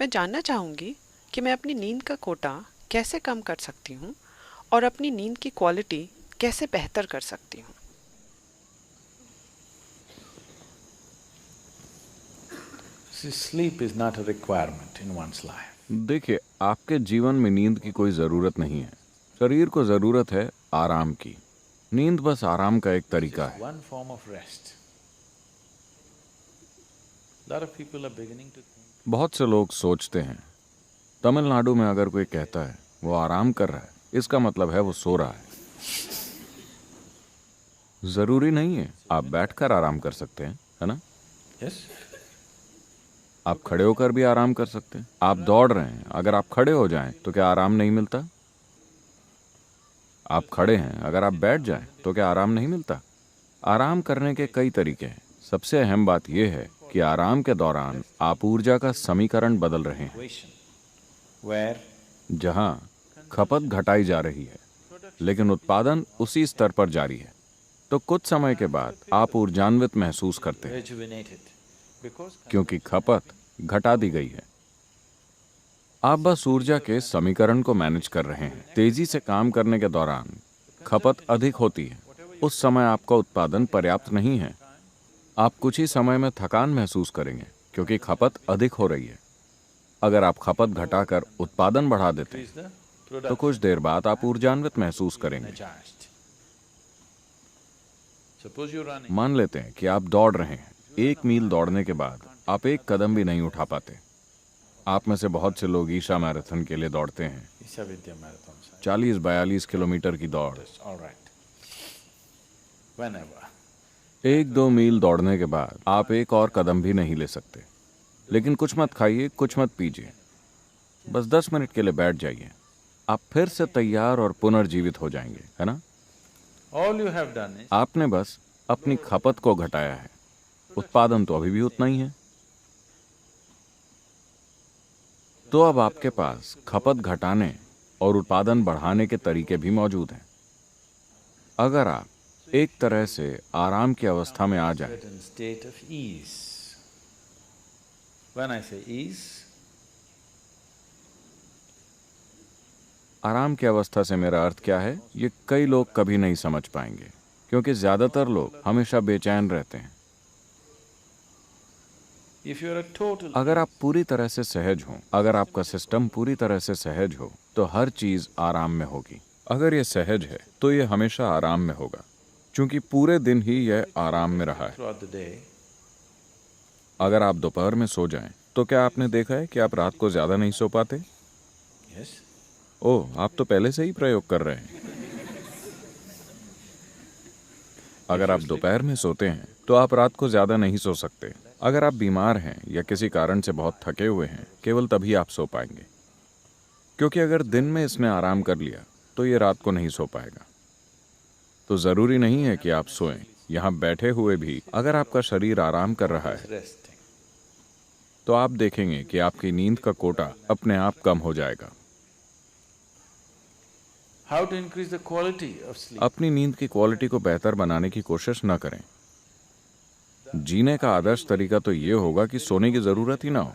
मैं जानना चाहूँगी कि मैं अपनी नींद का कोटा कैसे कम कर सकती हूँ और अपनी नींद की क्वालिटी कैसे बेहतर कर सकती हूँ। See, sleep is not a requirement in one's life. देखिए, आपके जीवन में नींद की कोई ज़रूरत नहीं है। शरीर को ज़रूरत है आराम की। नींद बस आराम का एक तरीका It's है। one form of rest. Lot of people are beginning to think. बहुत से लोग सोचते हैं, तमिलनाडु में अगर कोई कहता है वो आराम कर रहा है, इसका मतलब है वो सो रहा है। ज़रूरी नहीं है, आप बैठकर आराम कर सकते हैं, है ना? Yes? आप खड़े होकर भी आराम कर सकते हैं। आप दौड़ रहे हैं, अगर आप खड़े हो जाएं तो क्या आराम नहीं मिलता? आप खड़े हैं, अगर आप बैठ जाएं तो क्या आराम नहीं मिलता? आराम करने के कई तरीके हैं। सबसे अहम बात यह है कि आराम के दौरान आप ऊर्जा का समीकरण बदल रहे हैं, Where जहां खपत घटाई जा रही है लेकिन उत्पादन उसी स्तर पर जारी है। तो कुछ समय के बाद आप ऊर्जान्वित महसूस करते हैं rejuvenated. Because क्योंकि खपत घटा दी गई है। आप बस ऊर्जा के समीकरण को मैनेज कर रहे हैं। तेजी से काम करने के दौरान खपत अधिक होती है। उस समय आपका उत्पादन पर्याप्त नहीं है। आप कुछ ही समय में थकान महसूस करेंगे क्योंकि खपत अधिक हो रही है। अगर आप खपत घटाकर उत्पादन बढ़ा देते हैं is the तो product कुछ देर बाद आप ऊर्जान्वित महसूस करेंगे। energized. Suppose you're running. मान लेते हैं कि आप दौड़ रहे हैं। 1 मील दौड़ने के बाद आप एक कदम भी नहीं उठा पाते। आप में से बहुत से लोग ईशा मैराथन के लिए दौड़ते हैं, Ishavidya marathon. 40-42 किलोमीटर की दौड़। All right. Whenever. 1-2 मील दौड़ने के बाद आप एक और कदम भी नहीं ले सकते। लेकिन कुछ मत खाइए, कुछ मत पीजिए, बस 10 मिनट के लिए बैठ जाइए। आप फिर से तैयार और पुनर्जीवित हो जाएंगे, है ना? All you have done is आपने बस अपनी खपत को घटाया है, उत्पादन तो अभी भी उतना ही है। तो अब आपके पास खपत घटाने और उत्पादन बढ़ाने के तरीके भी मौजूद हैं। अगर आप एक तरह से आराम की अवस्था में आ जाएं, certain state of ease. When I say ease, आराम की अवस्था से मेरा अर्थ क्या है, ये कई लोग कभी नहीं समझ पाएंगे क्योंकि ज्यादातर लोग हमेशा बेचैन रहते हैं। if you're a total अगर आप पूरी तरह से सहज हों, अगर आपका सिस्टम पूरी तरह से सहज हो, तो हर चीज आराम में होगी। अगर ये सहज है तो ये हमेशा आराम में होगा, क्योंकि पूरे दिन ही यह आराम में रहा है। throughout the day, अगर आप दोपहर में सो जाएं, तो क्या आपने देखा है कि आप रात को ज्यादा नहीं सो पाते? yes, ओह, आप तो पहले से ही प्रयोग कर रहे हैं। अगर आप दोपहर में सोते हैं तो आप रात को ज्यादा नहीं सो सकते। अगर आप बीमार हैं या किसी कारण से बहुत थके हुए हैं, केवल तभी आप सो पाएंगे, क्योंकि अगर दिन में इसने आराम कर लिया तो ये रात को नहीं सो पाएगा। तो जरूरी नहीं है कि आप सोएं। यहाँ बैठे हुए भी अगर आपका शरीर आराम कर रहा है resting. तो आप देखेंगे कि आपकी नींद का कोटा अपने आप कम हो जाएगा। How to increase the quality of sleep? अपनी नींद की क्वालिटी को बेहतर बनाने की कोशिश न करें। जीने का आदर्श तरीका तो ये होगा कि सोने की जरूरत ही ना हो,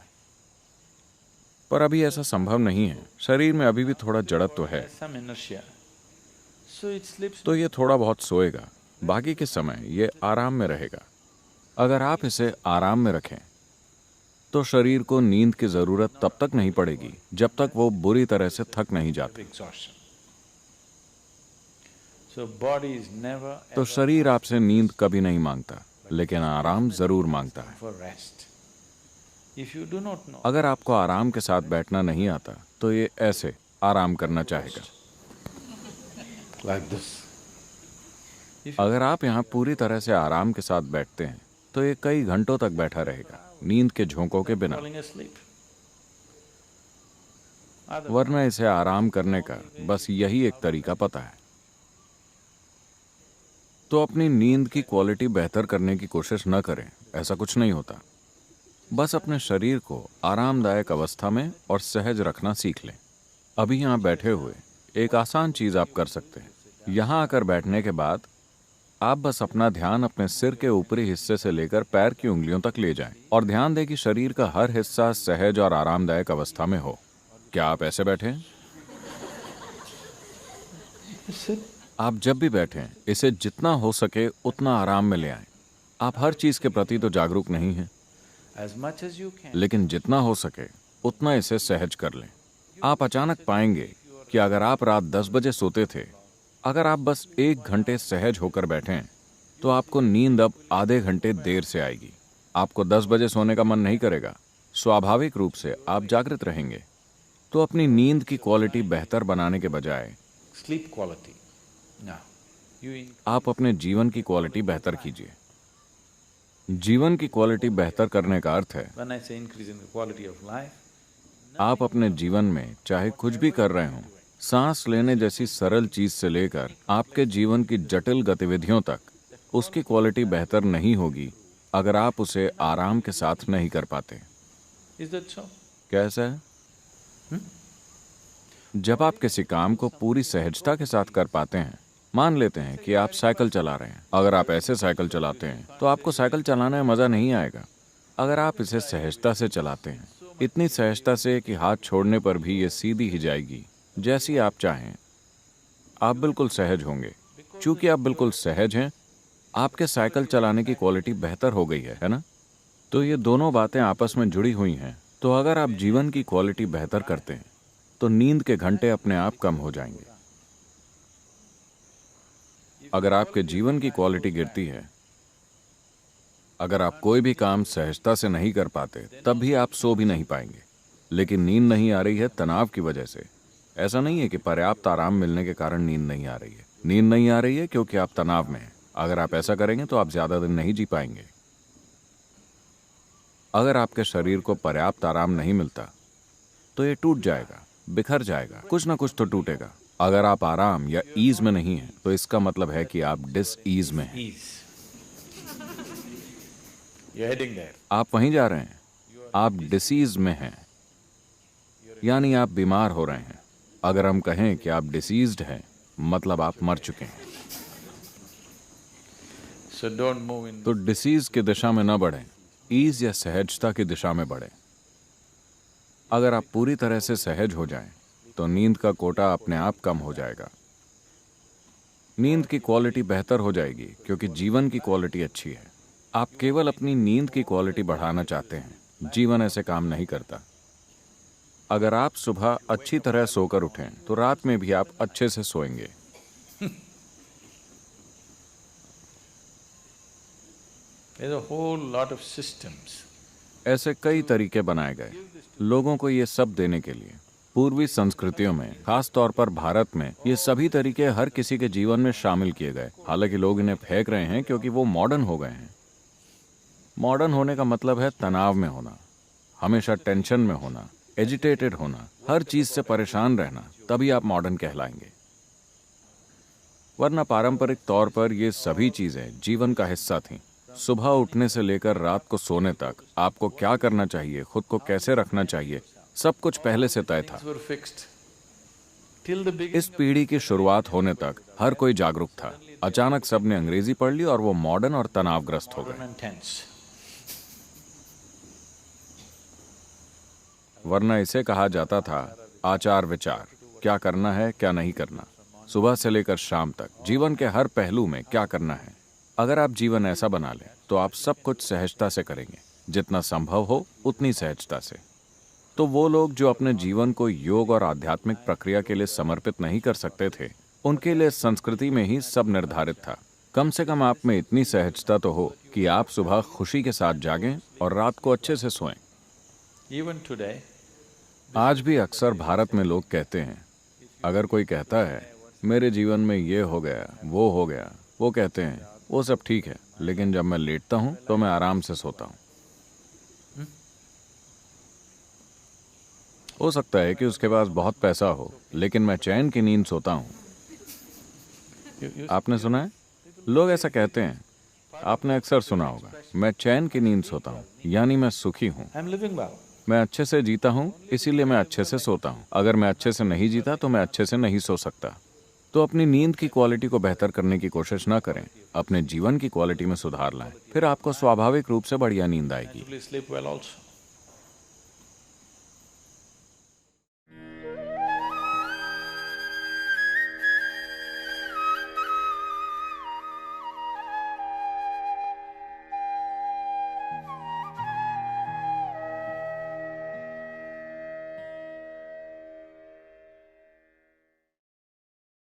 पर अभी ऐसा संभव नहीं है। शरीर में अभी भी थोड़ा जड़त्व है, Some inertia. So it sleeps. तो ये थोड़ा बहुत सोएगा, बाकी के समय ये आराम में रहेगा। अगर आप इसे आराम में रखें तो शरीर को नींद की जरूरत तब तक नहीं पड़ेगी जब तक वो बुरी तरह से थक नहीं जाता। Exhaustion. So body is never तो ever शरीर आपसे नींद कभी नहीं मांगता, लेकिन आराम जरूर मांगता है। for rest. If you do not know, अगर आपको आराम के साथ बैठना नहीं आता तो ये ऐसे आराम करना चाहेगा। like this. अगर आप यहाँ पूरी तरह से आराम के साथ बैठते हैं तो ये कई घंटों तक बैठा रहेगा, नींद के झोंकों के बिना। Falling asleep. वरना इसे आराम करने का बस यही एक तरीका पता है। तो अपनी नींद की क्वालिटी बेहतर करने की कोशिश न करें, ऐसा कुछ नहीं होता। बस अपने शरीर को आरामदायक अवस्था में और सहज रखना सीख लें। अभी यहाँ बैठे हुए एक आसान चीज आप कर सकते हैं। यहाँ आकर बैठने के बाद आप बस अपना ध्यान अपने सिर के ऊपरी हिस्से से लेकर पैर की उंगलियों तक ले जाएं और ध्यान दें कि शरीर का हर हिस्सा सहज और आरामदायक अवस्था में हो। क्या आप ऐसे बैठे हैं? आप जब भी बैठें, इसे जितना हो सके उतना आराम में ले आएं। आप हर चीज के प्रति तो जागरूक नहीं हैं, लेकिन जितना हो सके उतना इसे सहज कर लें। आप अचानक पाएंगे कि अगर आप रात 10 बजे सोते थे, अगर आप बस 1 घंटे सहज होकर बैठें, तो आपको नींद अब आधे घंटे देर से आएगी। आपको 10 बजे सोने का मन नहीं करेगा, स्वाभाविक रूप से आप जागृत रहेंगे। तो अपनी नींद की क्वालिटी बेहतर बनाने के बजाय Sleep quality. Now, आप अपने जीवन की क्वालिटी बेहतर कीजिए। जीवन की क्वालिटी बेहतर करने का अर्थ है when I say increase in the quality of life, आप अपने जीवन में चाहे कुछ भी कर रहे हों, सांस लेने जैसी सरल चीज से लेकर आपके जीवन की जटिल गतिविधियों तक, उसकी क्वालिटी बेहतर नहीं होगी अगर आप उसे आराम के साथ नहीं कर पाते। is that so? कैसा है? जब आप किसी काम को पूरी सहजता के साथ कर पाते हैं, मान लेते हैं कि आप साइकिल चला रहे हैं। अगर आप ऐसे साइकिल चलाते हैं तो आपको साइकिल चलाने में मजा नहीं आएगा। अगर आप इसे सहजता से चलाते हैं, इतनी सहजता से कि हाथ छोड़ने पर भी ये सीधी ही जाएगी जैसी आप चाहें, आप बिल्कुल सहज होंगे। चूंकि आप बिल्कुल सहज हैं, आपके साइकिल चलाने की क्वालिटी बेहतर हो गई है ना? तो ये दोनों बातें आपस में जुड़ी हुई हैं। तो अगर आप जीवन की क्वालिटी बेहतर करते हैं, तो नींद के घंटे अपने आप कम हो जाएंगे। अगर आपके जीवन की क्वालिटी गिरती है, अगर आप कोई भी काम सहजता से नहीं कर पाते, तब भी आप सो भी नहीं पाएंगे। लेकिन नींद नहीं आ रही है तनाव की वजह से। ऐसा नहीं है कि पर्याप्त आराम मिलने के कारण नींद नहीं आ रही है। नींद नहीं आ रही है क्योंकि आप तनाव में हैं। अगर आप ऐसा करेंगे तो आप ज्यादा दिन नहीं जी पाएंगे। अगर आपके शरीर को पर्याप्त आराम नहीं मिलता, तो ये टूट जाएगा, बिखर जाएगा, कुछ ना कुछ तो टूटेगा। अगर आप आराम या ईज में नहीं हैं, तो इसका मतलब है कि आप डिस ईज में हैं। Ease. You're heading there. आप वहीं जा रहे हैं, आप डिसीज में हैं, यानी आप बीमार हो रहे हैं। अगर हम कहें कि आप डिसीज्ड हैं, मतलब आप मर चुके हैं। So don't move in. तो डिसीज की दिशा में न बढ़ें, ईज या सहजता की दिशा में बढ़ें। अगर आप पूरी तरह से सहज हो जाएं, तो नींद का कोटा अपने आप कम हो जाएगा। नींद की क्वालिटी बेहतर हो जाएगी क्योंकि जीवन की क्वालिटी अच्छी है। आप केवल अपनी नींद की क्वालिटी बढ़ाना चाहते हैं। जीवन ऐसे काम नहीं करता। अगर आप सुबह अच्छी तरह सोकर उठें, तो रात में भी आप अच्छे से सोएंगे। There's a whole lot of systems. ऐसे कई तरीके बनाए गए लोगों को ये सब देने के लिए। पूर्वी संस्कृतियों में, खास तौर पर भारत में, ये सभी तरीके हर किसी के जीवन में शामिल किए गए। हालांकि लोग इन्हें फेंक रहे हैं क्योंकि वो मॉडर्न हो गए हैं। मॉडर्न होने का मतलब है तनाव में होना, हमेशा टेंशन में होना, एजिटेटेड होना, हर चीज से परेशान रहना, तभी आप मॉडर्न कहलाएंगे। वरना पारंपरिक तौर पर ये सभी चीजें जीवन का हिस्सा थीं। सुबह उठने से लेकर रात को सोने तक आपको क्या करना चाहिए, खुद को कैसे रखना चाहिए, सब कुछ पहले से तय था। Things were fixed. Till the beginning. इस पीढ़ी की शुरुआत होने तक हर कोई जागरूक था। अचानक सबने अंग्रेजी पढ़ ली और वो मॉडर्न और तनावग्रस्त हो गए। And tense. वरना इसे कहा जाता था आचार विचार, क्या करना है क्या नहीं करना, सुबह से लेकर शाम तक जीवन के हर पहलू में क्या करना है। अगर आप जीवन ऐसा बना लें, तो आप सब कुछ सहजता से करेंगे, जितना संभव हो उतनी सहजता से। तो वो लोग जो अपने जीवन को योग और आध्यात्मिक प्रक्रिया के लिए समर्पित नहीं कर सकते थे, उनके लिए संस्कृति में ही सब निर्धारित था। कम से कम आप में इतनी सहजता तो हो कि आप सुबह खुशी के साथ जागें और रात को अच्छे से सोएं। Even today, आज भी अक्सर भारत में लोग कहते हैं, अगर कोई कहता है मेरे जीवन में ये हो गया वो हो गया, वो कहते हैं वो सब ठीक है, लेकिन जब मैं लेटता हूं तो मैं आराम से सोता हूं। हो सकता है कि उसके पास बहुत पैसा हो, लेकिन मैं चैन की नींद सोता हूं। आपने सुना है? लोग ऐसा कहते हैं। आपने अक्सर सुना होगा, मैं चैन की नींद सोता हूं, यानी मैं सुखी हूं। I'm living well. मैं अच्छे से जीता हूं, इसीलिए मैं अच्छे से सोता हूं। अगर मैं अच्छे से नहीं जीता तो मैं अच्छे से नहीं सो सकता। तो अपनी नींद की क्वालिटी को बेहतर करने की कोशिश न करें, अपने जीवन की क्वालिटी में सुधार लाएं, फिर आपको स्वाभाविक रूप से बढ़िया नींद आएगी। Naturally sleep well also.